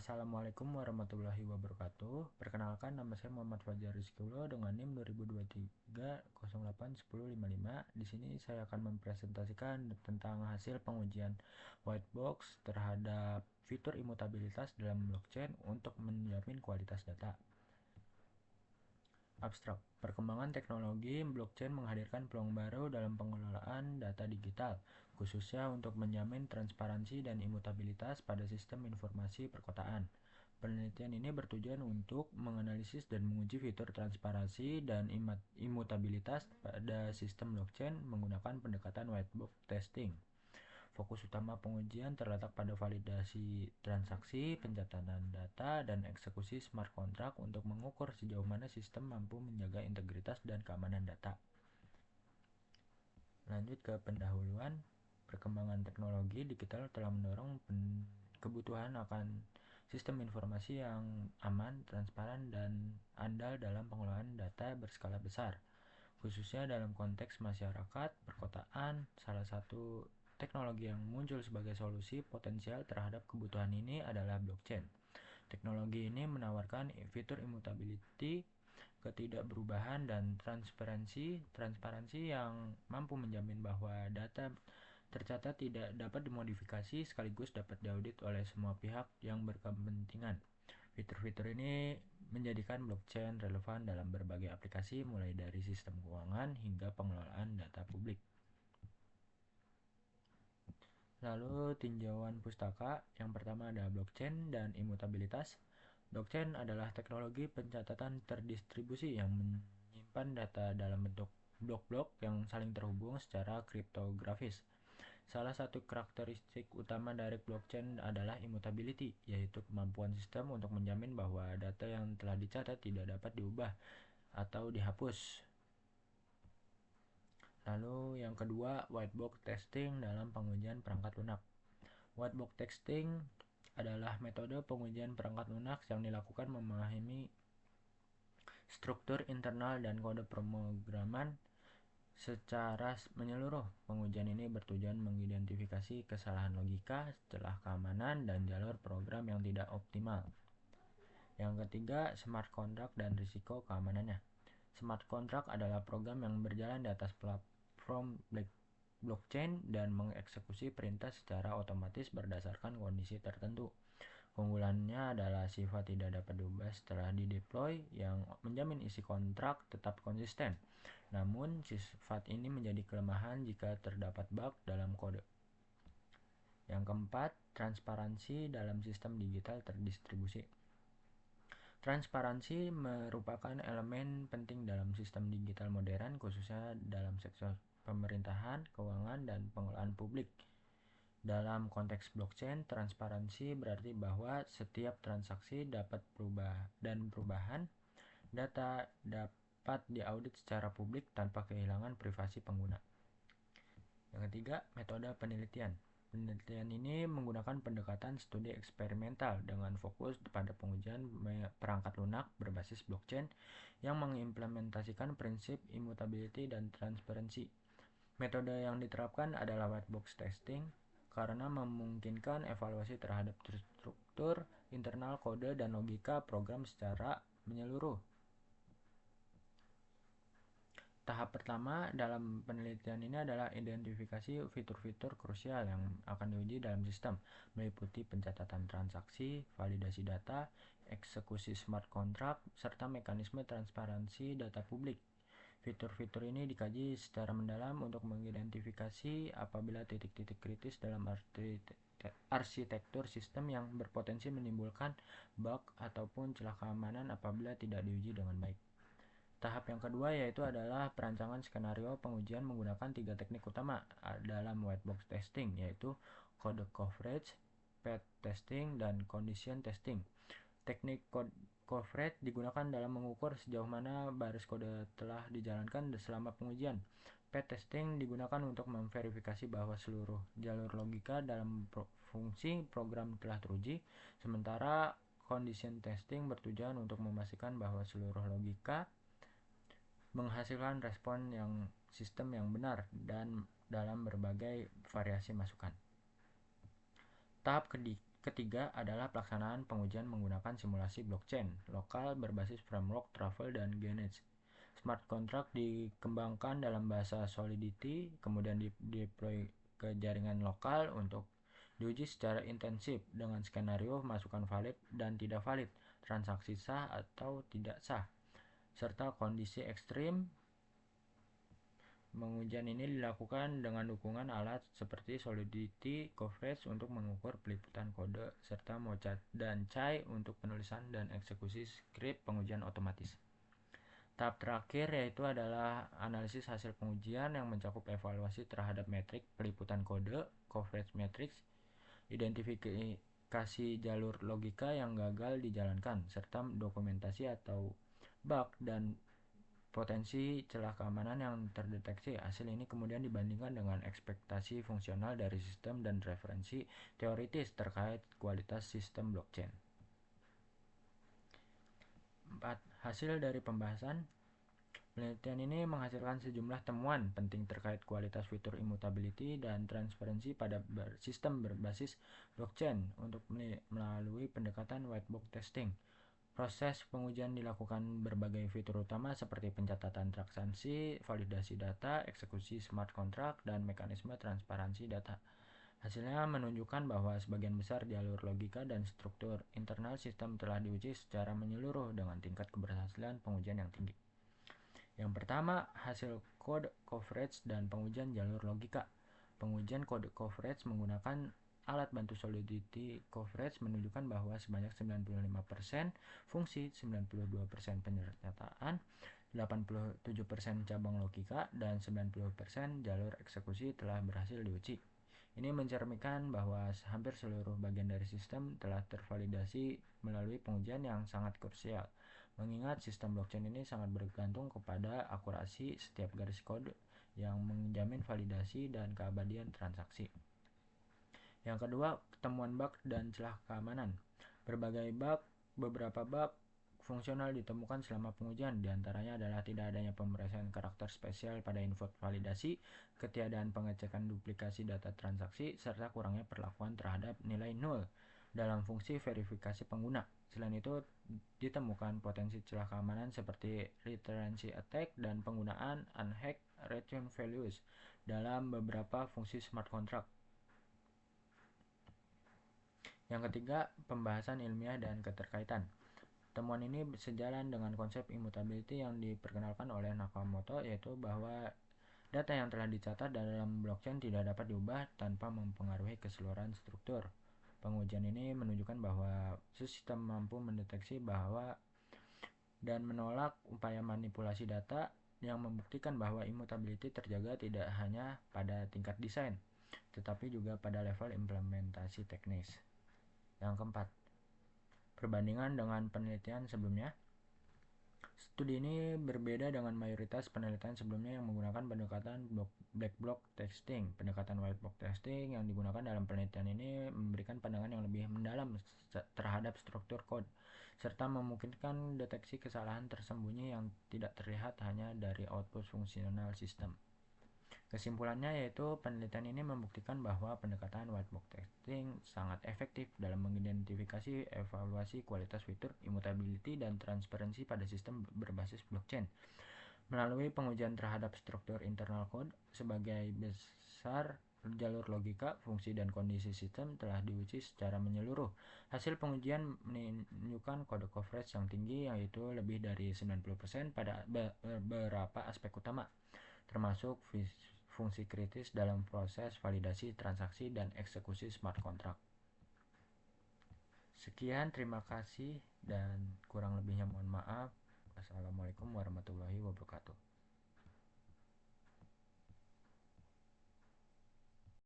Assalamualaikum warahmatullahi wabarakatuh. Perkenalkan, nama saya Muhammad Fajar Rizkyullah dengan NIM 2023 08 10 55. Di sini saya akan mempresentasikan tentang hasil pengujian white box terhadap fitur imutabilitas dalam blockchain untuk menjamin kualitas data. Abstrak. Perkembangan teknologi blockchain menghadirkan peluang baru dalam pengelolaan data digital, khususnya untuk menjamin transparansi dan imutabilitas pada sistem informasi perkotaan. Penelitian ini bertujuan untuk menganalisis dan menguji fitur transparansi dan imutabilitas pada sistem blockchain menggunakan pendekatan white box testing. Fokus utama pengujian terletak pada validasi transaksi, pencatatan data, dan eksekusi smart contract untuk mengukur sejauh mana sistem mampu menjaga integritas dan keamanan data. Lanjut ke pendahuluan, perkembangan teknologi digital telah mendorong kebutuhan akan sistem informasi yang aman, transparan, dan andal dalam pengelolaan data berskala besar, khususnya dalam konteks masyarakat perkotaan. Salah satu teknologi yang muncul sebagai solusi potensial terhadap kebutuhan ini adalah blockchain. Teknologi ini menawarkan fitur immutability, ketidakberubahan, dan transparansi yang mampu menjamin bahwa data tercatat tidak dapat dimodifikasi sekaligus dapat diaudit oleh semua pihak yang berkepentingan. Fitur-fitur ini menjadikan blockchain relevan dalam berbagai aplikasi mulai dari sistem keuangan hingga pengelolaan data publik. Lalu tinjauan pustaka, yang pertama ada blockchain dan imutabilitas. Blockchain adalah teknologi pencatatan terdistribusi yang menyimpan data dalam bentuk blok-blok yang saling terhubung secara kriptografis. Salah satu karakteristik utama dari blockchain adalah immutability, yaitu kemampuan sistem untuk menjamin bahwa data yang telah dicatat tidak dapat diubah atau dihapus. Lalu yang kedua, white box testing dalam pengujian perangkat lunak. White box testing adalah metode pengujian perangkat lunak yang dilakukan memahami struktur internal dan kode pemrograman secara menyeluruh. Pengujian ini bertujuan mengidentifikasi kesalahan logika, celah keamanan, dan jalur program yang tidak optimal. Yang ketiga, smart contract dan risiko keamanannya. Smart contract adalah program yang berjalan di atas platform blockchain dan mengeksekusi perintah secara otomatis berdasarkan kondisi tertentu. Keunggulannya adalah sifat tidak dapat diubah setelah dideploy yang menjamin isi kontrak tetap konsisten. Namun, sifat ini menjadi kelemahan jika terdapat bug dalam kode. Yang keempat, transparansi dalam sistem digital terdistribusi. Transparansi merupakan elemen penting dalam sistem digital modern, khususnya dalam sektor pemerintahan, keuangan, dan pengelolaan publik. Dalam konteks blockchain, transparansi berarti bahwa setiap transaksi dapat perubahan data dapat diaudit secara publik tanpa kehilangan privasi pengguna. Yang ketiga, metode penelitian. Penelitian ini menggunakan pendekatan studi eksperimental dengan fokus pada pengujian perangkat lunak berbasis blockchain yang mengimplementasikan prinsip immutability dan transparansi. Metode yang diterapkan adalah white box testing karena memungkinkan evaluasi terhadap struktur internal kode dan logika program secara menyeluruh. Tahap pertama dalam penelitian ini adalah identifikasi fitur-fitur krusial yang akan diuji dalam sistem, meliputi pencatatan transaksi, validasi data, eksekusi smart contract, serta mekanisme transparansi data publik. Fitur-fitur ini dikaji secara mendalam untuk mengidentifikasi apabila titik-titik kritis dalam arsitektur sistem yang berpotensi menimbulkan bug ataupun celah keamanan apabila tidak diuji dengan baik. Tahap yang kedua yaitu adalah perancangan skenario pengujian menggunakan 3 teknik utama dalam white box testing, yaitu code coverage, path testing, dan condition testing. Teknik code coverage digunakan dalam mengukur sejauh mana baris kode telah dijalankan selama pengujian. Path testing digunakan untuk memverifikasi bahwa seluruh jalur logika dalam fungsi program telah teruji, sementara condition testing bertujuan untuk memastikan bahwa seluruh logika menghasilkan respon yang sistem yang benar dan dalam berbagai variasi masukan. Tahap ketiga adalah pelaksanaan pengujian menggunakan simulasi blockchain lokal berbasis framework Truffle dan Genets. Smart contract dikembangkan dalam bahasa Solidity, kemudian deploy ke jaringan lokal untuk diuji secara intensif dengan skenario masukan valid dan tidak valid, transaksi sah atau tidak sah, serta kondisi ekstrim. Pengujian ini dilakukan dengan dukungan alat seperti Solidity Coverage untuk mengukur peliputan kode, serta Mocha dan Chai untuk penulisan dan eksekusi skrip pengujian otomatis. Tahap terakhir yaitu adalah analisis hasil pengujian yang mencakup evaluasi terhadap metrik peliputan kode, coverage matrix, identifikasi jalur logika yang gagal dijalankan, serta dokumentasi atau bug dan potensi celah keamanan yang terdeteksi. Hasil ini kemudian dibandingkan dengan ekspektasi fungsional dari sistem dan referensi teoritis terkait kualitas sistem blockchain. 4. Hasil dari pembahasan. Penelitian ini menghasilkan sejumlah temuan penting terkait kualitas fitur immutability dan transparansi pada sistem berbasis blockchain untuk melalui pendekatan white box testing. Proses pengujian dilakukan berbagai fitur utama seperti pencatatan transaksi, validasi data, eksekusi smart contract, dan mekanisme transparansi data. Hasilnya menunjukkan bahwa sebagian besar jalur logika dan struktur internal sistem telah diuji secara menyeluruh dengan tingkat keberhasilan pengujian yang tinggi. Yang pertama, hasil code coverage dan pengujian jalur logika. Pengujian code coverage menggunakan alat bantu Solidity Coverage menunjukkan bahwa sebanyak 95% fungsi, 92% pernyataan, 87% cabang logika, dan 90% jalur eksekusi telah berhasil diuji. Ini mencerminkan bahwa hampir seluruh bagian dari sistem telah tervalidasi melalui pengujian yang sangat krusial, mengingat sistem blockchain ini sangat bergantung kepada akurasi setiap garis kode yang menjamin validasi dan keabadian transaksi. Yang kedua, temuan bug dan celah keamanan. Beberapa bug fungsional ditemukan selama pengujian, diantaranya adalah tidak adanya pemrosesan karakter spesial pada input validasi, ketiadaan pengecekan duplikasi data transaksi, serta kurangnya perlakuan terhadap nilai nol dalam fungsi verifikasi pengguna. Selain itu, ditemukan potensi celah keamanan seperti recurrency attack dan penggunaan unhacked return values dalam beberapa fungsi smart contract. Yang ketiga, pembahasan ilmiah dan keterkaitan. Temuan ini sejalan dengan konsep immutability yang diperkenalkan oleh Nakamoto, yaitu bahwa data yang telah dicatat dalam blockchain tidak dapat diubah tanpa mempengaruhi keseluruhan struktur. Pengujian ini menunjukkan bahwa sistem mampu mendeteksi bahwa dan menolak upaya manipulasi data yang membuktikan bahwa immutability terjaga tidak hanya pada tingkat desain, tetapi juga pada level implementasi teknis. Yang keempat, perbandingan dengan penelitian sebelumnya. Studi ini berbeda dengan mayoritas penelitian sebelumnya yang menggunakan pendekatan black box testing. Pendekatan white box testing yang digunakan dalam penelitian ini memberikan pandangan yang lebih mendalam terhadap struktur kode, serta memungkinkan deteksi kesalahan tersembunyi yang tidak terlihat hanya dari output fungsional sistem. Kesimpulannya yaitu penelitian ini membuktikan bahwa pendekatan white box testing sangat efektif dalam mengidentifikasi evaluasi kualitas fitur, immutability, dan transparansi pada sistem berbasis blockchain. Melalui pengujian terhadap struktur internal code, sebagai besar jalur logika, fungsi, dan kondisi sistem telah diuji secara menyeluruh. Hasil pengujian menunjukkan kode coverage yang tinggi, yaitu lebih dari 90% pada beberapa aspek utama, termasuk fungsi kritis dalam proses validasi transaksi dan eksekusi smart contract. Sekian, terima kasih, dan kurang lebihnya mohon maaf. Assalamualaikum warahmatullahi wabarakatuh.